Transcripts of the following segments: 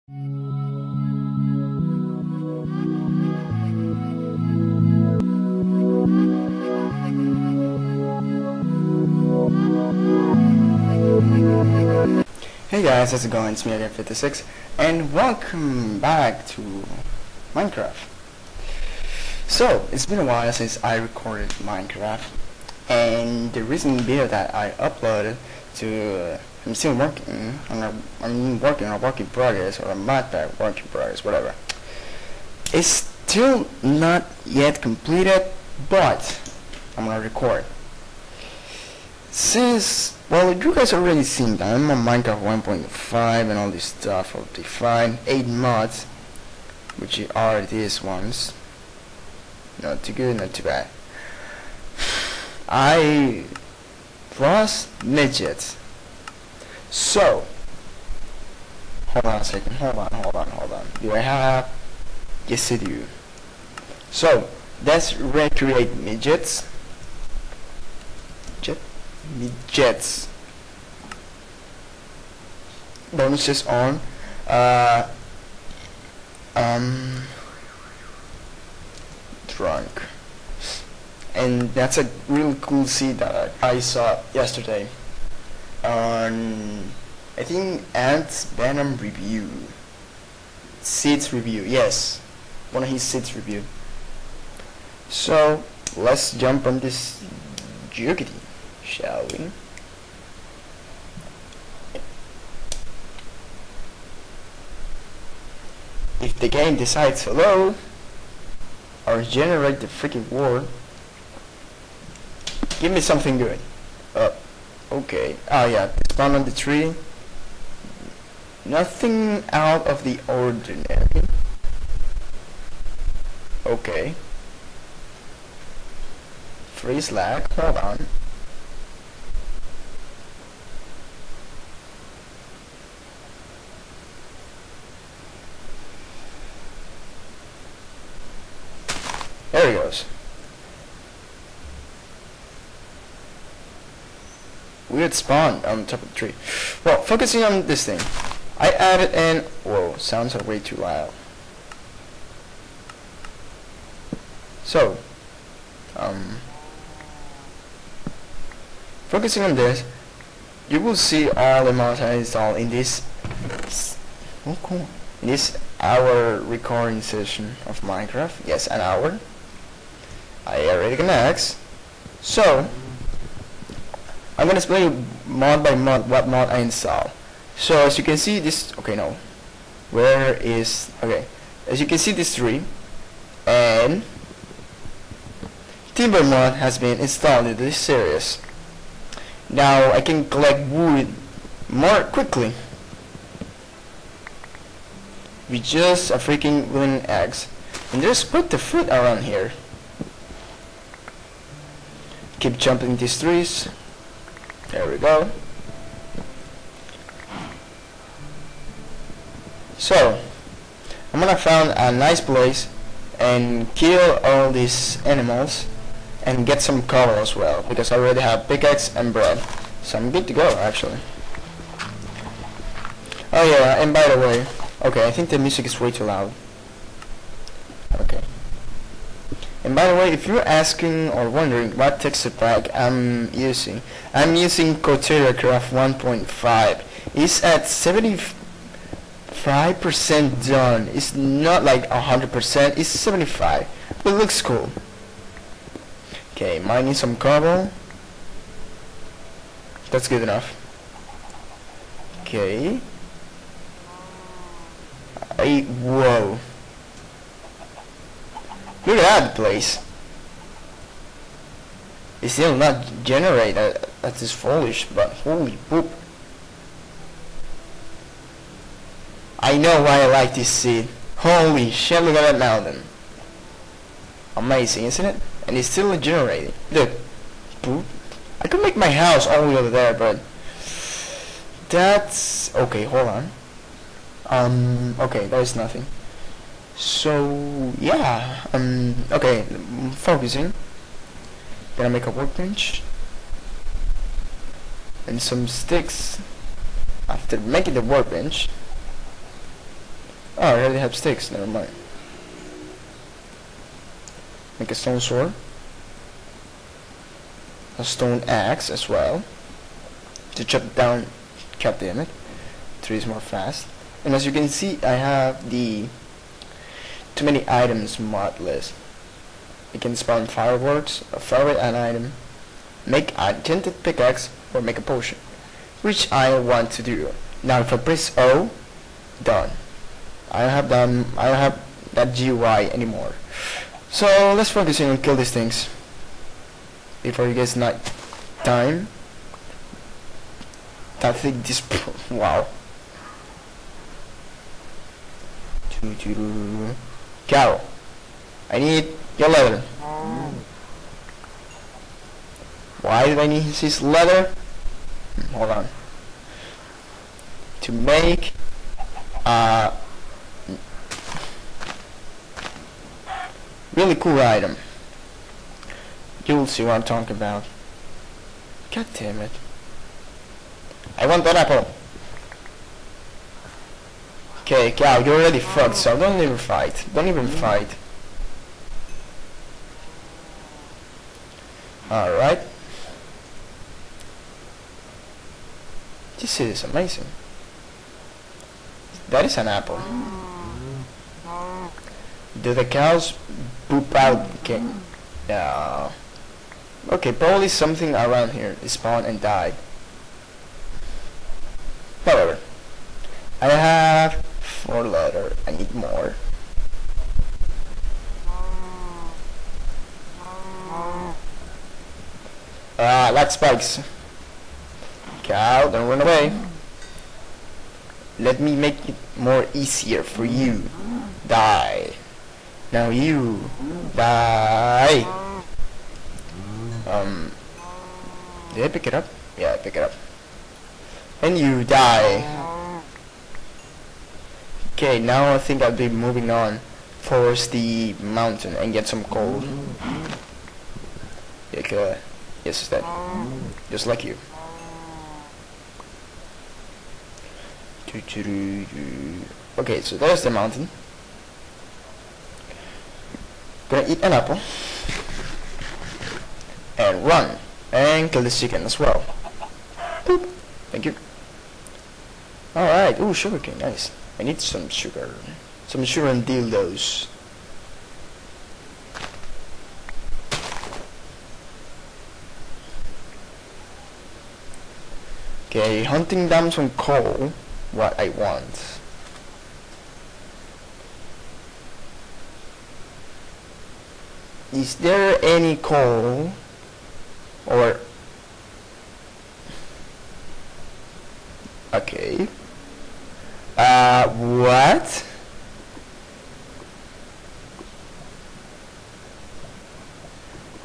Hey guys, how's it going? It's me again, 56, and welcome back to Minecraft. So, it's been a while since I recorded Minecraft, and the reason being that I uploaded to, I'm still working on a work in progress, or a mod pack work in progress, whatever. It's still not yet completed, but I'm gonna record. Since, well, you guys already seen that I'm on Minecraft 1.5 and all this stuff of defined 8 mods, which are these ones. Not too good, not too bad. I lost midgets. So, hold on a second, hold on. Do I have? Yes I do. So, let's recreate midgets. Midgets. Bonuses on drunk, and that's a really cool seed that I saw yesterday on, I think, Ant's Venom review, seeds review. Yes, one of his seeds review. So let's jump on this juggy, shall we? If the game decides hello or generate the freaking word, give me something good. Okay. Oh yeah, spawn on the tree. Nothing out of the ordinary. Okay. Freeze lag. Hold on. There he goes. Weird spawn on top of the tree. Well, focusing on this thing, I added in. Whoa, sounds are way too loud. So, focusing on this, you will see all the mods I installed in this. Oh, cool. In this hour recording session of Minecraft. Yes, an hour. I already connects. So I'm gonna explain mod by mod what mod I install. So as you can see this, okay, no, where is, okay, as you can see this tree and timber mod has been installed in this series. Now I can collect wood more quickly with just a freaking wooden axe, and there's quite the fruit around here. Keep jumping these trees. There we go. So I'm gonna find a nice place and kill all these animals and get some coal as well, because I already have pickaxe and bread, so I'm good to go actually. Oh yeah, and by the way, okay, I think the music is way too loud. Okay. And by the way, if you're asking or wondering what texture pack I'm using Coteria Craft 1.5. It's at 75% done. It's not like 100%, it's 75. But it looks cool. Okay, mining some cobble. That's good enough. Okay. Whoa. Look at that place. It's still not generated. That is foolish, but holy poop. I know why I like this seed. Holy shit, look at that mountain. Amazing, isn't it? And it's still generating. Look. Poop. I could make my house all the way over there, but that's okay, hold on. Okay, there's nothing. So yeah, okay, focusing. Gonna make a workbench and some sticks. After making the workbench, Oh, I already have sticks, never mind. Make a stone sword. A stone axe as well. To chop down, god damn it, trees more fast. And as you can see, I have the too many items mod list. You can spawn fireworks, a favorite an item, make a tinted pickaxe, or make a potion, which I want to do. Now if I press O, done. I don't have that GUI anymore. So let's focus on kill these things before you guys night time. I think this wow. Cow, I need your leather. Why did I need his leather? Hold on. To make really cool item. You'll see what I'm talking about. God damn it. I want that apple. Okay, cow, you're already fucked, so don't even fight. Don't even fight. Alright. This is amazing. That is an apple. Do the cows poop out? Okay. No. Okay, probably something around here spawned and died. However, I have 4 leather. I need more. Like spikes. Cow, don't run away. Let me make it more easier for you. Die. Now you die. Did I pick it up? Yeah, I pick it up. And you die. Okay, now I think I'll be moving on towards the mountain and get some coal. Yeah, yes, it's that. Just like you. Okay, so there's the mountain. Gonna eat an apple. And run. And kill this chicken as well. Boop. Thank you. Alright, ooh, sugarcane, nice. I need some sugar. Some sugar and dildos. Okay, hunting down some coal. What I want. Is there any coal? Or okay. What?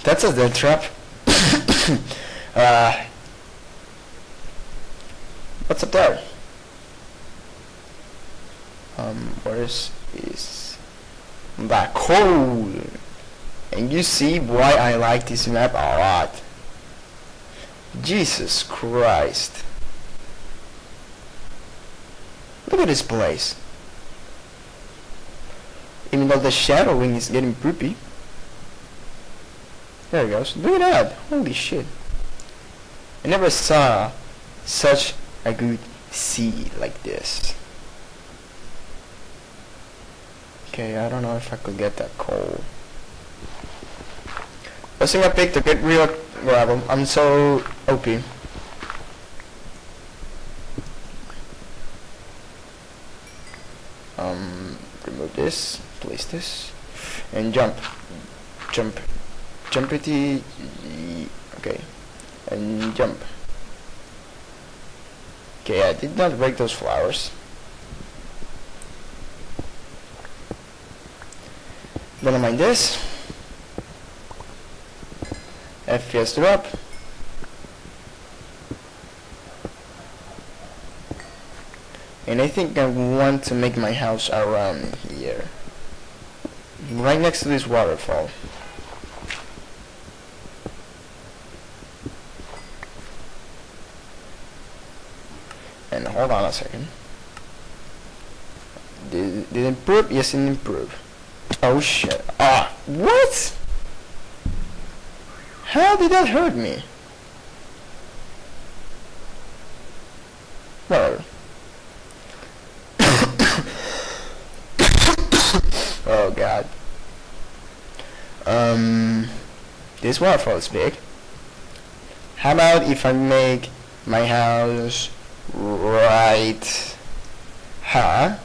That's a death trap. What's up there? Where is the coal? And you see why I like this map a lot. Jesus Christ. Look at this place. Even though the shadowing is getting poopy. There it goes. Look at that. Holy shit. I never saw such a good sea like this. Okay, I don't know if I could get that coal. First thing I picked to get real gravel. I'm so OP. Remove this, place this, and jump. Jumpity, okay, and jump. Okay, I did not break those flowers. Gonna mine this. FPS drop. And I think I want to make my house around here. Right next to this waterfall. And hold on a second. Did it improve? Yes, it improved. Oh shit. Ah, what? How did that hurt me? Whatever. Oh god. This waterfall is big. How about if I make my house right? Huh?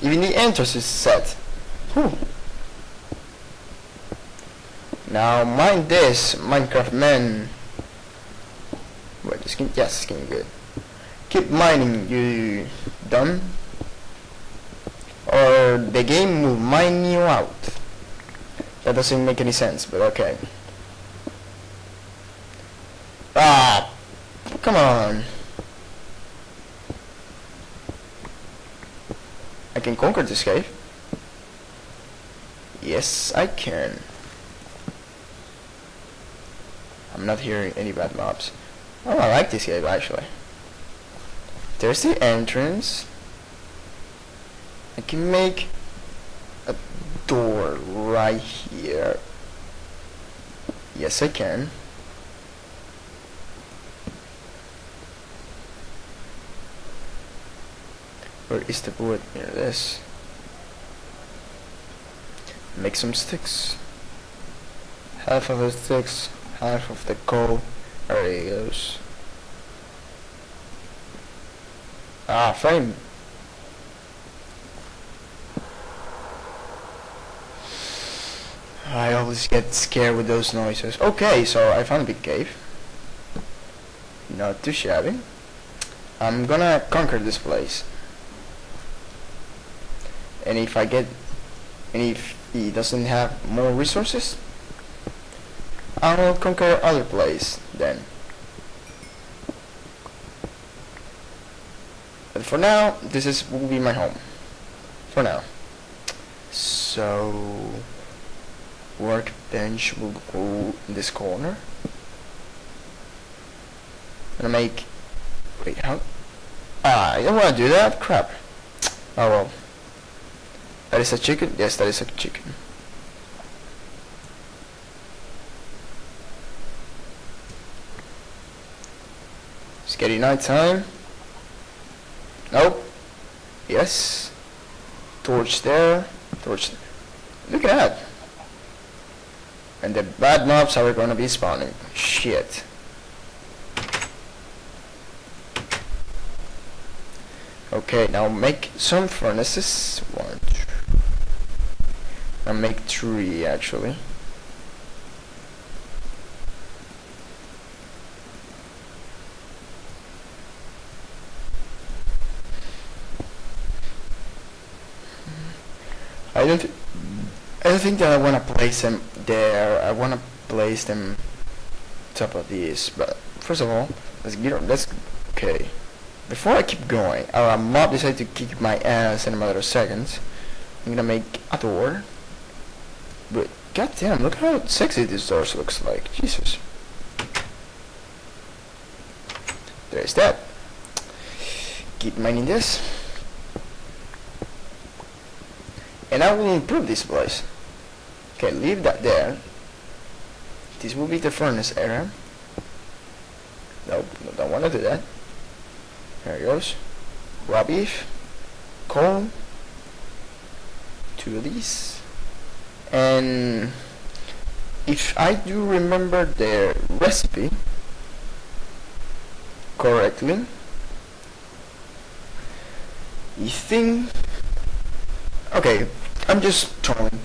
Even the entrance is set. Whew. Now mind this, Minecraft man. Wait, the skin? Yes, skin good. Keep mining, you dumb. Or the game will mine you out. That doesn't make any sense, but okay. Ah, come on. I can conquer this cave. Yes, I can. I'm not hearing any bad mobs. Oh, I like this cave actually. There's the entrance. I can make a door right here. Yes, I can. Where is the wood? Here it is. Make some sticks. Half of the sticks, half of the coal. There he goes. Ah, frame. I always get scared with those noises. Okay, so I found a big cave. Not too shabby. I'm gonna conquer this place. And if he doesn't have more resources, I will conquer other place then. But for now, will be my home. For now. So workbench will go in this corner. I'm gonna make. Wait, how? Ah, I don't want to do that. Crap. Oh well. That is a chicken? Yes, that is a chicken. It's getting night time. Nope. Yes. Torch there. Torch there. Look at that. And the bad mobs are gonna be spawning. Shit. Okay, now make some furnaces. One, two. I'll make 3 actually. I don't think that I wanna place them there. I wanna place them top of these. But first of all, let's okay. Before I keep going, our mob decided to kick my ass in a matter of seconds. I'm gonna make a door. But goddamn, look how sexy this door looks like. Jesus. There's that. Keep mining this. And I will improve this place. Okay, leave that there. This will be the furnace area. Nope, don't want to do that. There it goes. Raw beef. Coal. 2 of these. And if I do remember the recipe correctly, I think, okay, I'm just trolling.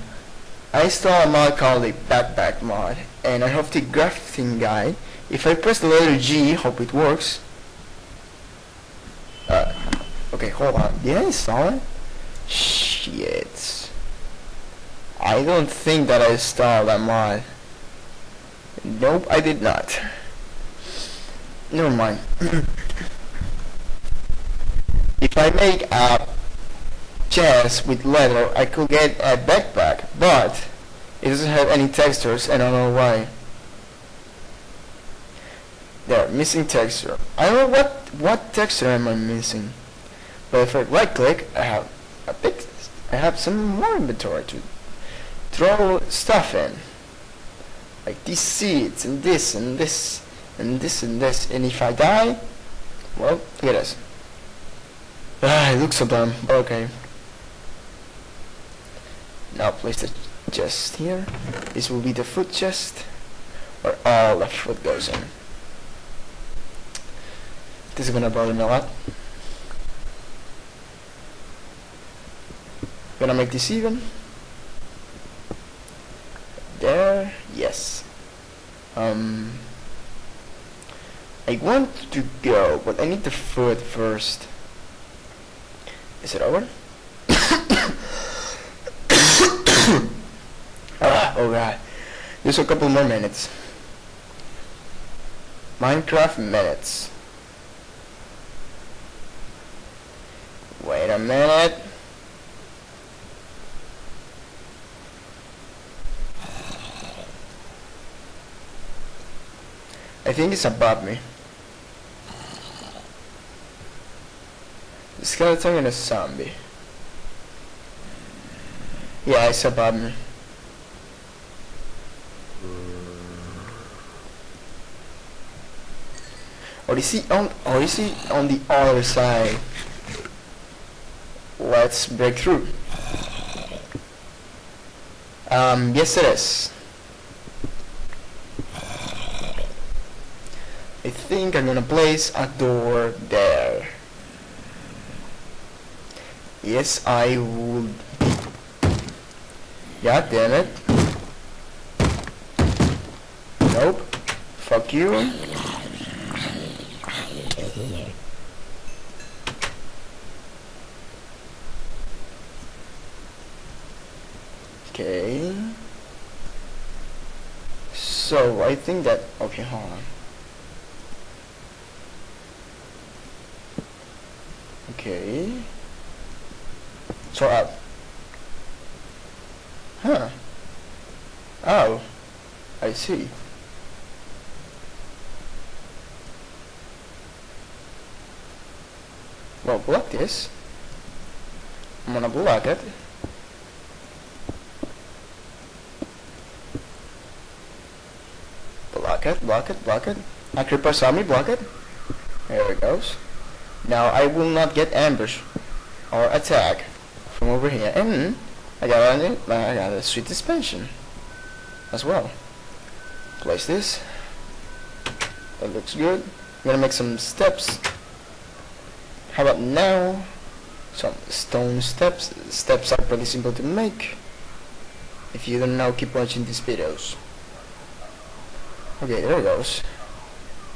I installed a mod called the backpack mod, and I have the crafting guide. If I press the letter G, hope it works. Okay, hold on. Did I install it? Shit. I don't think that I installed that mod. Nope, I did not. Never mind. If I make a chest with leather, I could get a backpack, but it doesn't have any textures, and I don't know why. There, missing texture. I don't know what texture am I missing. But if I right click, I have some more inventory to throw stuff in. Like these seeds and this and this and this and this. And if I die, well, look at this. Ah, it looks so dumb, but okay. Now place the chest here. This will be the food chest where all the food goes in. This is gonna bother me a lot. Gonna make this even. There, yes. I want to go, but I need the food first. Is it over? Oh god. Just a couple more minutes. Minecraft minutes. Wait a minute. I think it's above me. The skeleton and a zombie. Yeah, it's above me. Or is he on the other side? Let's break through. Yes it is. I think I'm gonna place a door there. Yes, I would. God damn it. Nope. Fuck you. Okay. So I think that, okay, hold on. Okay. So up. Huh. Oh. I see. Well, block this. I'm gonna block it. Block it, block it, block it. A creeper saw me, block it. There it goes. Now I will not get ambushed or attack from over here. And I got a sweet suspension as well. Place this. That looks good. I'm gonna make some steps. How about now? Some stone steps. Steps are pretty simple to make. If you don't know, keep watching these videos. Okay, there it goes.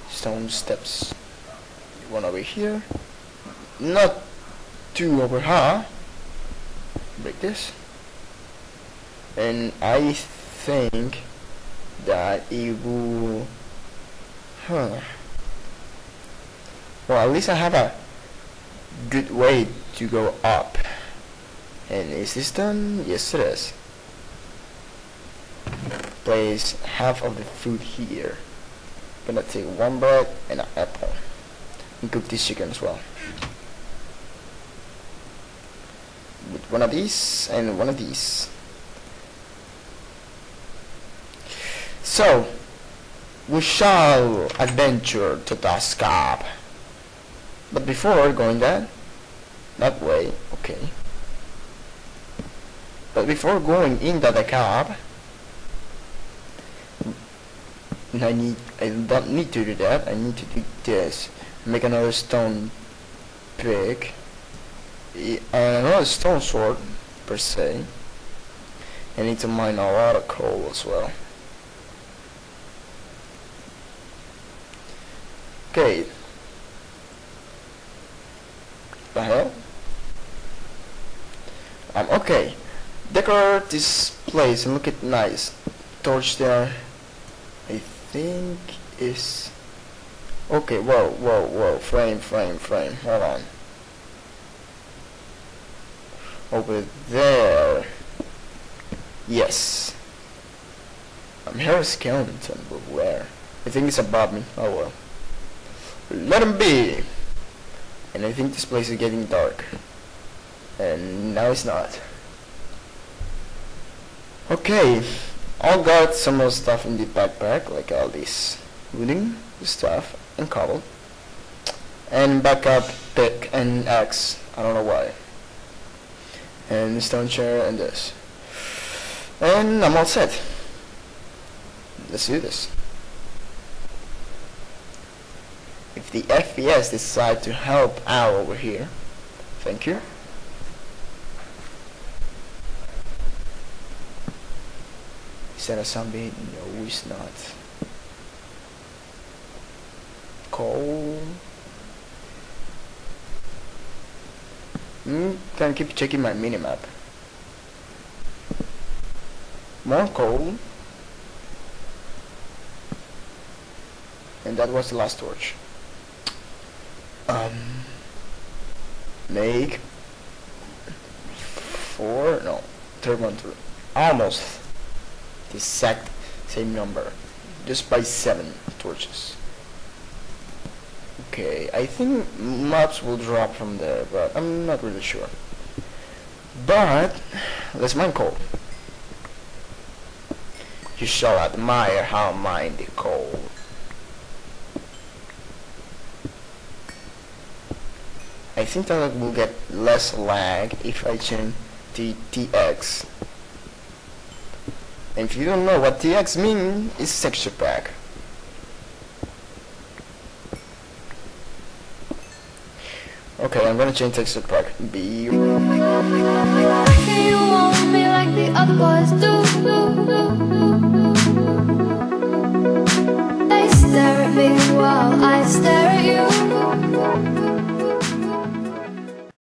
Stone steps. One over here. Not two over here. Break this. And I think that it will... Well, at least I have a good way to go up. And is this done? Yes, it is. Place half of the food here. Gonna take one bread and an apple. And cook this chicken as well. With one of these and one of these. So, we shall adventure to the scarp. But before going that way, okay. But before going into the cab, I don't need to do that. I need to do this. Make another stone pick, another stone sword per se. I need to mine a lot of coal as well. Okay. The hell? Okay. Decorate this place and look at nice. Torch there. I think is okay. Whoa. Frame. Hold on. Over there. Yes. I'm here a skeleton, but where? I think it's above me. Oh well. Let him be. And I think this place is getting dark. And now it's not. Okay, I got some more stuff in the backpack, like all this wooden stuff and cobble. And backup pick and axe, I don't know why. And stone chair and this. And I'm all set. Let's do this. If the FPS decide to help out over here, thank you. Is that a zombie? No, it's not. Coal. Can keep checking my minimap. More coal. And that was the last torch. Make 4, no, third one through. Almost the exact same number. Just by 7 torches. Okay, I think mobs will drop from there, but I'm not really sure. But let's mine coal. You shall admire how I mine the coal. I think that I will get less lag if I change the TX. And if you don't know what TX means, it's texture pack. Okay, I'm gonna change texture pack. Be. You want me like the other boys do.